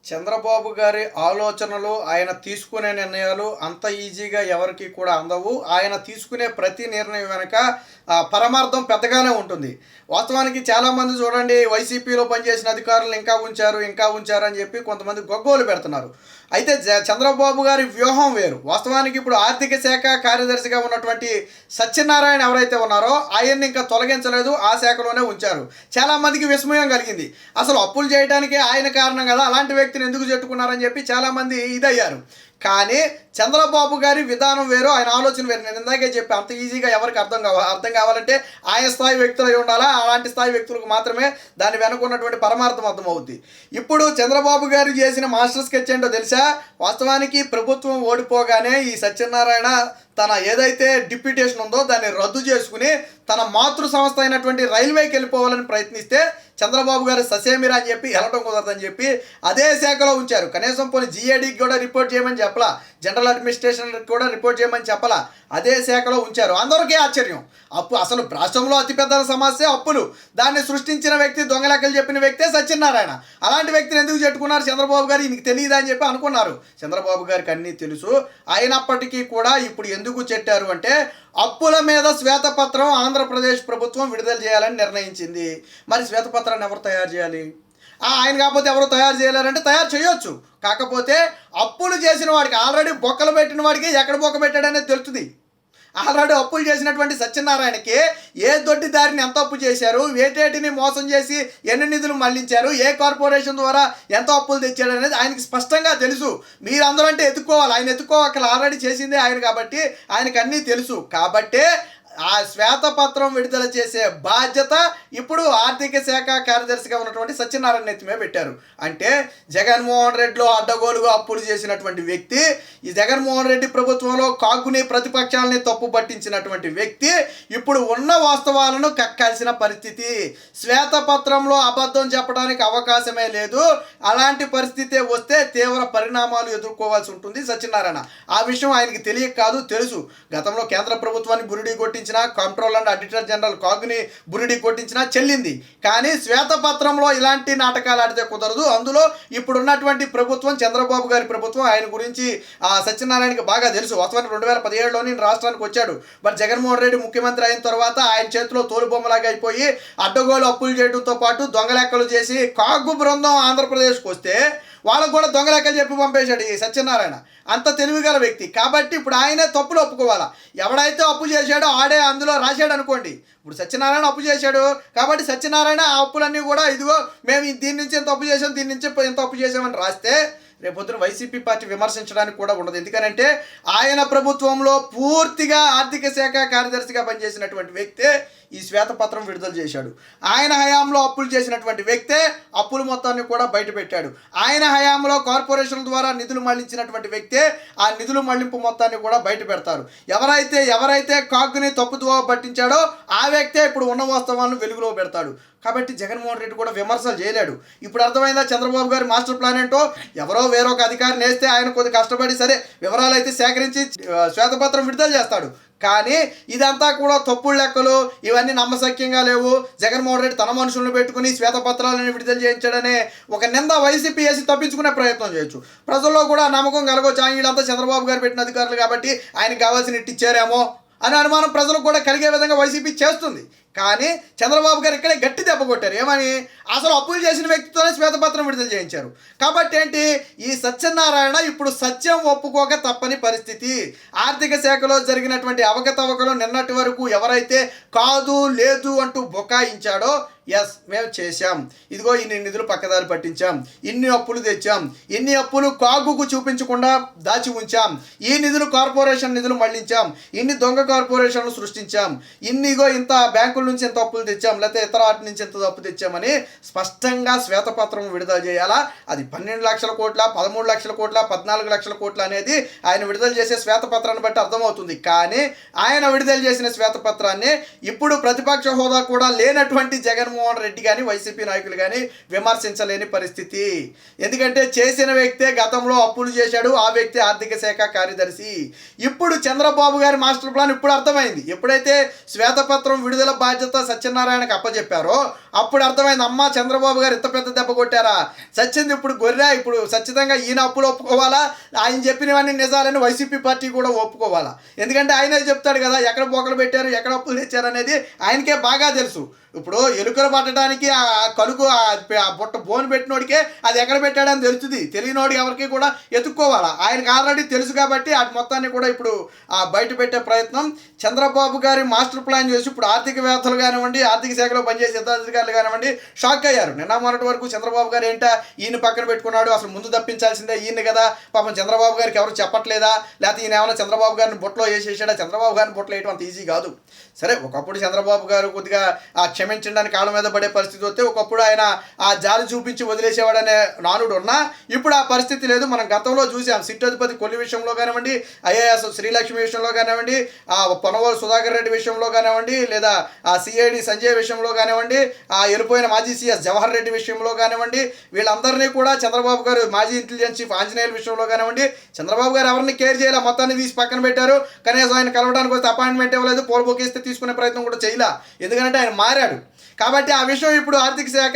చంద్రబాబు గారి ఆలోచనలు, ఆయన తీసుకునే నిర్ణయాలు అంత ఈజీగా ఎవరికీ కూడా అందవు. ఆయన తీసుకునే ప్రతి నిర్ణయం వెనక పరమార్థం పెద్దగానే ఉంటుంది. వాస్తవానికి చాలామంది చూడండి, వైసీపీలో పనిచేసిన అధికారులను ఇంకా ఉంచారు అని చెప్పి కొంతమంది గొగ్గోలు పెడుతున్నారు. అయితే చంద్రబాబు గారి వ్యూహం వేరు. వాస్తవానికి ఇప్పుడు ఆర్థిక శాఖ కార్యదర్శిగా ఉన్నటువంటి సత్యనారాయణ ఎవరైతే ఉన్నారో ఆయన్ని ఇంకా తొలగించలేదు, ఆ శాఖలోనే ఉంచారు. చాలామందికి విస్మయం కలిగింది. అసలు అప్పులు చేయడానికి ఆయన కారణం కదా, అలాంటి వ్యక్తిని ఎందుకు చెట్టుకున్నారని చెప్పి చాలామంది ఇదయ్యారు. కానీ చంద్రబాబు గారి విధానం వేరు, ఆయన ఆలోచన వేరు. నేను ఇందాకే చెప్పి అంత ఈజీగా ఎవరికి అర్థం కావాలంటే ఆయన స్థాయి వ్యక్తులు అయి ఉండాలా. అలాంటి స్థాయి వ్యక్తులకు మాత్రమే దాని వెనుక ఉన్నటువంటి పరమార్థం అర్థమవుద్ది. ఇప్పుడు చంద్రబాబు గారు చేసిన మాస్టర్ స్కెచ్ ఏంటో తెలుసా? వాస్తవానికి ప్రభుత్వం ఓడిపోగానే ఈ సత్యనారాయణ తన ఏదైతే డిప్యూటేషన్ ఉందో దాన్ని రద్దు చేసుకుని తన మాతృ సంస్థ అయినటువంటి రైల్వేకి వెళ్ళిపోవాలని ప్రయత్నిస్తే చంద్రబాబు గారు ససేమిరా అని చెప్పి వెళ్ళటం కుదరదని చెప్పి అదే శాఖలో ఉంచారు. కనీసం పోనీ జిఏడికి కూడా రిపోర్ట్ చేయమని చెప్పలా, జనరల్ అడ్మినిస్ట్రేషన్కి కూడా రిపోర్ట్ చేయమని చెప్పలా, అదే శాఖలో ఉంచారు. అందరికీ ఆశ్చర్యం. అసలు రాష్ట్రంలో అతిపెద్ద సమస్య అప్పులు. దాన్ని సృష్టించిన వ్యక్తి, దొంగ లెక్కలు చెప్పిన వ్యక్తే సత్యనారాయణ. అలాంటి వ్యక్తిని ఎందుకు చెట్టుకున్నారు చంద్రబాబు గారు? ఈయనకి తెలియదా అని చెప్పి అనుకున్నారు. చంద్రబాబు గారికి అన్నీ తెలుసు. అయినప్పటికీ కూడా ఇప్పుడు ఎందుకు చెట్టారు అంటే, అప్పుల మీద శ్వేతపత్రం ఆంధ్రప్రదేశ్ ప్రభుత్వం విడుదల చేయాలని నిర్ణయించింది. మరి శ్వేతపత్రాన్ని ఎవరు తయారు చేయాలి? ఆయన కాకపోతే ఎవరు తయారు చేయలేరంటే తయారు చేయొచ్చు. కాకపోతే అప్పులు చేసిన వాడికి, ఆల్రెడీ బొక్కలు పెట్టిన వాడికి ఎక్కడ బొక్క పెట్టాడనేది తెలుస్తుంది. ఆల్రెడీ అప్పులు చేసినటువంటి సత్యనారాయణకి ఏ దొడ్డి దారిని ఎంత అప్పు చేశారు, వేటేటిని మోసం చేసి ఎన్ని నిధులు మళ్లించారు, ఏ కార్పొరేషన్ ద్వారా ఎంత అప్పులు తెచ్చాడు అనేది ఆయనకి స్పష్టంగా తెలుసు. మీరందరూ అంటే ఎత్తుక్కోవాలి, ఆయన ఎత్తుక్కోవాలి. ఆల్రెడీ చేసిందే ఆయన కాబట్టి ఆయనకు అన్నీ తెలుసు. కాబట్టే ఆ శ్వేతపత్రం విడుదల చేసే బాధ్యత ఇప్పుడు ఆర్థిక శాఖ కార్యదర్శిగా ఉన్నటువంటి సత్యనారాయణ ఎత్తిమే పెట్టారు. అంటే జగన్మోహన్ రెడ్డిలో అడ్డగోలుగా అప్పులు చేసినటువంటి వ్యక్తి, ఈ జగన్మోహన్ రెడ్డి ప్రభుత్వంలో కాకుని ప్రతిపక్షాలని తప్పు పట్టించినటువంటి వ్యక్తి ఇప్పుడు ఉన్న వాస్తవాలను కక్కాల్సిన పరిస్థితి. శ్వేతపత్రంలో అబద్ధం చెప్పడానికి అవకాశమే లేదు. అలాంటి పరిస్థితి వస్తే తీవ్ర పరిణామాలు ఎదుర్కోవాల్సి ఉంటుంది సత్యనారాయణ. ఆ విషయం ఆయనకి తెలియక కాదు, తెలుసు. గతంలో కేంద్ర ప్రభుత్వాన్ని బురిడి కొట్టించిన, కంట్రోలర్ అండ్ ఆడిటర్ జనరల్ కాగ్ని బురిడి కొట్టించినా చెల్లింది. కానీ శ్వేతపత్రంలో ఇలాంటి నాటకాలు ఆడితే కుదరదు. అందులో ఇప్పుడున్నటువంటి ప్రభుత్వం, చంద్రబాబు గారి ప్రభుత్వం, ఆయన గురించి సత్యనారాయణకి బాగా తెలుసు. వాస్తవానికి 2017లోని రాష్ట్రానికి వచ్చాడు. బట్ జగన్మోహన్ రెడ్డి ముఖ్యమంత్రి అయిన తర్వాత ఆయన చేతిలో తోలుబొమ్మలాగా అయిపోయి అడ్డగోలు అప్పులు చేయడంతో పాటు దొంగ లెక్కలు చేసి కాగు బృందం ఆంధ్రప్రదేశ్కి వస్తే వాళ్ళకు కూడా దొంగ లెక్కలు చెప్పి పంపేశాడు ఈ సత్యనారాయణ. అంత తెలివిగల వ్యక్తి. కాబట్టి ఇప్పుడు ఆయనే తప్పులు ఒప్పుకోవాలా. ఎవడైతే అప్పు చేశాడో ఆడే అందులో రాశాడు అనుకోండి. ఇప్పుడు సత్యనారాయణ అప్పు చేశాడు కాబట్టి సత్యనారాయణ ఆ అప్పులన్నీ కూడా ఇదిగో మేము దీని నుంచి ఎంత అప్పు చేసాం, దీని నుంచి ఎంత అప్పు చేసామని రాస్తే రేపొద్దున వైసీపీ పార్టీ విమర్శించడానికి కూడా ఉండదు. ఎందుకనంటే ఆయన ప్రభుత్వంలో పూర్తిగా ఆర్థిక శాఖ కార్యదర్శిగా పనిచేసినటువంటి వ్యక్తే ఈ శ్వేతపత్రం విడుదల చేశాడు. ఆయన హయాంలో అప్పులు చేసినటువంటి వ్యక్తే అప్పుల మొత్తాన్ని కూడా బయట పెట్టాడు. ఆయన హయాంలో కార్పొరేషన్ల ద్వారా నిధులు మళ్లించినటువంటి వ్యక్తే ఆ నిధులు మళ్లింపు మొత్తాన్ని కూడా బయట పెడతారు. ఎవరైతే కాగ్ని తప్పుదోవ పట్టించాడో ఆ వ్యక్తే ఇప్పుడు ఉన్న వాస్తవాలను వెలుగులో పెడతాడు. కాబట్టి జగన్మోహన్ రెడ్డి కూడా విమర్శలు చేయలేడు. ఇప్పుడు అర్థమైందా చంద్రబాబు గారి మాస్టర్ ప్లాన్ ఏంటో? ఎవరో వేరొక అధికారిని వేస్తే ఆయన కొద్ది కష్టపడి సరే వివరాలు అయితే సేకరించి శ్వేతపత్రం విడుదల చేస్తాడు. కానీ ఇదంతా కూడా తప్పుడు లెక్కలు, ఇవన్నీ నమ్మశక్యంగా లేవు. జగన్మోహన్ రెడ్డి తన మనుషులను పెట్టుకుని శ్వేతపత్రాలను విడుదల చేయించాడనే ఒక నింద వైసీపీ వేసి తప్పించుకునే ప్రయత్నం చేయొచ్చు. ప్రజల్లో కూడా నమ్మకం కలగొచ్చు. వీళ్ళంతా చంద్రబాబు గారు పెట్టిన అధికారులు కాబట్టి ఆయనకు కావాల్సిన ఇచ్చారేమో అనే అనుమానం ప్రజలకు కూడా కలిగే విధంగా వైసీపీ చేస్తుంది. కానీ చంద్రబాబు గారు ఇక్కడే గట్టి దెబ్బ కొట్టారు. ఏమని? అసలు అప్పులు చేసిన వ్యక్తితోనే శ్వేతపత్రం విడుదల చేయించారు. కాబట్టి ఏంటి, ఈ సత్యనారాయణ ఇప్పుడు సత్యం ఒప్పుకోక తప్పని పరిస్థితి. ఆర్థిక శాఖలో జరిగినటువంటి అవకతవకలు నిన్నటి వరకు ఎవరైతే కాదు లేదు అంటూ బొకాయించాడో, ఎస్ మేము చేశాం, ఇదిగో ఇన్ని నిధులు పక్కదారి పట్టించాం, ఇన్ని అప్పులు తెచ్చాం, ఇన్ని అప్పులు కాగుకు చూపించకుండా దాచి ఉంచాం, ఈ నిధులు కార్పొరేషన్ నిధులు మళ్లించాం, ఇన్ని దొంగ కార్పొరేషన్లు సృష్టించాం, ఇంత బ్యాంకుల నుంచి ఎంత అప్పులు తెచ్చాం, లేకపోతే ఇతర వాటి నుంచి ఎంత అప్పు తెచ్చామని స్పష్టంగా శ్వేతపత్రం విడుదల చేయాలా. అది 12 లక్షల కోట్ల, 13 లక్షల కోట్ల, 14 లక్షల కోట్ల అనేది ఆయన విడుదల చేసే శ్వేతపత్రాన్ని బట్టి అర్థమవుతుంది. కానీ ఆయన విడుదల చేసిన శ్వేతపత్రాన్ని ఇప్పుడు ప్రతిపక్ష హోదా కూడా లేనటువంటి జగన్మోహన్ జగన్మోహన్ రెడ్డి కానీ వైసీపీ నాయకులు కానీ విమర్శించలేని పరిస్థితి. ఎందుకంటే చేసిన వ్యక్తే గతంలో అప్పులు చేశాడు, ఆ వ్యక్తి ఆర్థిక శాఖ కార్యదర్శి. ఇప్పుడు చంద్రబాబు గారి మాస్టర్ ప్లాన్ ఇప్పుడు అర్థమైంది. ఎప్పుడైతే శ్వేతపత్రం విడుదల బాధ్యత సత్యనారాయణకి అప్పచెప్పారో అప్పుడు అర్థమైంది, అమ్మ చంద్రబాబు గారు ఇంత పెద్ద దెబ్బ కొట్టారా, సచ్చింది ఇప్పుడు గొర్రె, ఇప్పుడు ఖచ్చితంగా ఈయన అప్పులు ఒప్పుకోవాలా, ఆయన చెప్పినవన్నీ నిజాలని వైసీపీ పార్టీ కూడా ఒప్పుకోవాలా. ఎందుకంటే ఆయనే చెప్తాడు కదా, ఎక్కడ బొక్కలు పెట్టారు, ఎక్కడ అప్పులు తెచ్చారు అనేది ఆయనకే బాగా తెలుసు. ఇప్పుడు ఎలుకలు పట్టడానికి ఆ కలుగు ఆ బుట్ట బోన్ పెట్టినోడికే అది ఎక్కడ పెట్టాడని తెలుస్తుంది, తెలియనోడు ఎవరికి కూడా ఎత్తుక్కోవాలా. ఆయనకు ఆల్రెడీ తెలుసు కాబట్టి ఆ మొత్తాన్ని కూడా ఇప్పుడు బయట పెట్టే ప్రయత్నం చంద్రబాబు గారి మాస్టర్ ప్లాన్ చేసి ఇప్పుడు ఆర్థికవేత్తలు కానివ్వండి, ఆర్థిక శాఖలో పనిచేసే అధికారులు కానివ్వండి షాక్ అయ్యారు. నిన్న మొన్నటి వరకు చంద్రబాబు గారు ఏంటా ఈయన పక్కన పెట్టుకున్నాడు, అసలు ముందు తప్పించాల్సిందే ఈయన కదా, పాపం చంద్రబాబు గారికి ఎవరు చెప్పట్లేదా, లేకపోతే ఈయన ఏమైనా చంద్రబాబు గారిని బొట్లో వేసేసాడా, చంద్రబాబు గారిని బొట్లో వేయడం అంత ఈజీ కాదు. సరే ఒకప్పుడు చంద్రబాబు గారు కొద్దిగా క్షమించడానికి కాళ్ళ మీద పడే పరిస్థితి వస్తే ఒకప్పుడు ఆయన ఆ జాలి చూపించి వదిలేసేవాడనే నానుడు ఉన్నా ఇప్పుడు ఆ పరిస్థితి లేదు. మనం గతంలో చూసాం, సిట్ అధిపతి కొల్లి విషయంలో కానివ్వండి, ఐఏఎస్ శ్రీలక్ష్మి విషయంలో కానివ్వండి, పొనగోలు సుధాకర్ రెడ్డి విషయంలో కానివ్వండి, లేదా ఆ సిఐడి సంజయ్ విషయంలో కానివ్వండి, ఆ వెళ్ళిపోయిన మాజీ సిఎస్ జవహర్ రెడ్డి విషయంలో కానివ్వండి, వీళ్ళందరినీ కూడా చంద్రబాబు గారు మాజీ ఇంటెలిజెన్స్ చీఫ్ ఆంజనేయుల విషయంలో కానివ్వండి, చంద్రబాబు గారు ఎవరిని కేర్ చేయాలి, మొత్తాన్ని తీసి పక్కన పెట్టారు. కనీసం ఆయన కలవడానికి వస్తే అపాయింట్మెంట్ ఇవ్వలేదు, పోల్బోకేస్తే తీసుకునే ప్రయత్నం కూడా చేయలే, ఎందుకంటే ఆయన మారాడు. కాబట్టి ఆ విషయం ఇప్పుడు ఆర్థిక శాఖ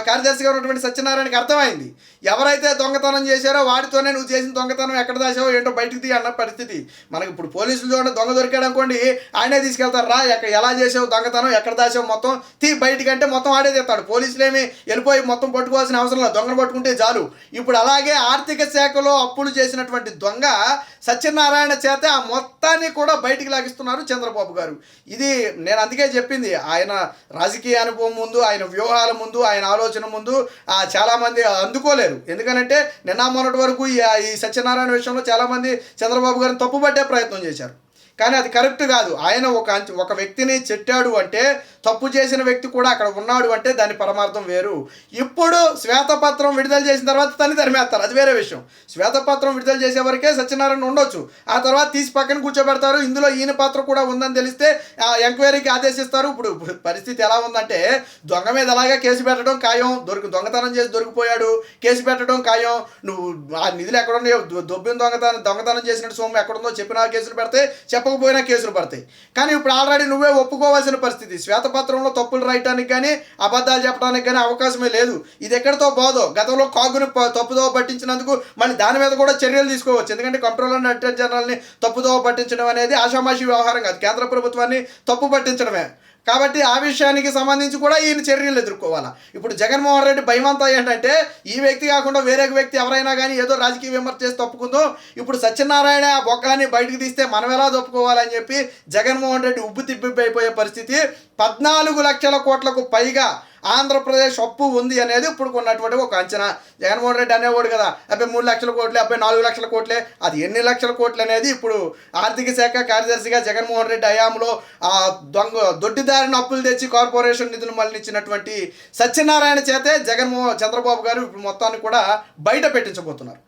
కార్యదర్శిగా ఉన్నటువంటి సత్యనారాయణకి అర్థమైంది. ఎవరైతే దొంగతనం చేశారో వాడితోనే నువ్వు చేసిన దొంగతనం ఎక్కడ దాచావో ఏంటో బయటికి తీ అన్న పరిస్థితి. మనకి ఇప్పుడు పోలీసులు చూడండి, దొంగ దొరికాడు అనుకోండి ఆయనే తీసుకెళ్తారు, రా ఎలా చేసావు దొంగతనం, ఎక్కడ దాచావు మొత్తం తీ బయటికి అంటే మొత్తం ఆడే తెస్తాడు. పోలీసులు ఏమి వెళ్ళిపోయి మొత్తం పట్టుకోవాల్సిన అవసరం లేదు, దొంగను పట్టుకుంటే చాలు. ఇప్పుడు అలాగే ఆర్థిక శాఖలో అప్పులు చేసినటువంటి దొంగ సత్యనారాయణ చేత ఆ మొత్తాన్ని కూడా బయటికి లాగిస్తున్నారు చంద్రబాబు గారు. ఇది నేను అందుకే చెప్పింది, ఆయన రాజకీయ అనుభవం ముందు, ఆయన వ్యూహాల ముందు, ఆయన ఆలోచన ముందు చాలామంది అందుకోలేరు. ఎందుకనంటే నిన్న మొన్నటి వరకు ఈ సత్యనారాయణ విషయంలో చాలామంది చంద్రబాబు గారిని తప్పుపట్టే ప్రయత్నం చేశారు, కానీ అది కరెక్ట్ కాదు. ఆయన ఒక వ్యక్తిని చెట్టాడు అంటే, తప్పు చేసిన వ్యక్తి కూడా అక్కడ ఉన్నాడు అంటే దాని పరమార్థం వేరు. ఇప్పుడు శ్వేతపత్రం విడుదల చేసిన తర్వాత తన్ని తరిమేస్తారు, అది వేరే విషయం. శ్వేతపత్రం విడుదల చేసే వరకే సత్యనారాయణ ఉండొచ్చు, ఆ తర్వాత తీసి పక్కన కూర్చోబెడతారు. ఇందులో ఈయన పాత్ర కూడా ఉందని తెలిస్తే ఎంక్వైరీకి ఆదేశిస్తారు. ఇప్పుడు పరిస్థితి ఎలా ఉందంటే, దొంగ మీద అలాగే కేసు పెట్టడం ఖాయం, దొంగతనం చేసి దొరికిపోయాడు కేసు పెట్టడం ఖాయం. నువ్వు ఆ నిధులు ఎక్కడున్నాయో, దొబ్బిన దొంగతనం చేసినట్టు సొమ్ము ఎక్కడుందో చెప్పినా కేసులు పెడితే, చెప్పకపోయినా కేసులు పడతాయి. కానీ ఇప్పుడు ఆల్రెడీ నువ్వే ఒప్పుకోవాల్సిన పరిస్థితి. శ్వేతపత్రంలో తప్పులు రాయటానికి కానీ అబద్ధాలు చెప్పడానికి కానీ అవకాశమే లేదు. ఇది ఎక్కడితో పోదో, గతంలో కాగుని తప్పుదోవ పట్టించినందుకు మళ్ళీ దాని మీద కూడా చర్యలు తీసుకోవచ్చు. ఎందుకంటే కంట్రోలర్ అండ్ అటెండర్ జనరల్ని తప్పుదోవ పట్టించడం అనేది ఆషామాషి వ్యవహారం కాదు, కేంద్ర ప్రభుత్వాన్ని తప్పు పట్టించడమే. కాబట్టి ఆ విషయానికి సంబంధించి కూడా ఈయన చర్యలు ఎదుర్కోవాలా. ఇప్పుడు జగన్మోహన్ రెడ్డి భయమంతా ఏంటంటే, ఈ వ్యక్తి కాకుండా వేరే వ్యక్తి ఎవరైనా కానీ ఏదో రాజకీయ విమర్శ చేసి తప్పుకుందో, ఇప్పుడు సత్యనారాయణ ఆ బొక్కని బయటకు తీస్తే మనం ఎలా తప్పుకోవాలని చెప్పి జగన్మోహన్ రెడ్డి ఉబ్బు తిప్పిపోయే పరిస్థితి. 14 లక్షల కోట్లకు పైగా ఆంధ్రప్రదేశ్ అప్పు ఉంది అనేది ఇప్పుడు ఉన్నటువంటి ఒక అంచనా. జగన్మోహన్ రెడ్డి అనేవాడు కదా, 3 లక్షల కోట్లే, 4 లక్షల కోట్లే, అది ఎన్ని లక్షల కోట్లు అనేది ఇప్పుడు ఆర్థిక శాఖ కార్యదర్శిగా జగన్మోహన్ రెడ్డి హయాంలో దొడ్డిదారిన అప్పులు తెచ్చి కార్పొరేషన్ నిధులు మళ్ళించినటువంటి సత్యనారాయణ చేతే చంద్రబాబు గారు ఇప్పుడు మొత్తాన్ని కూడా బయట పెట్టించబోతున్నారు.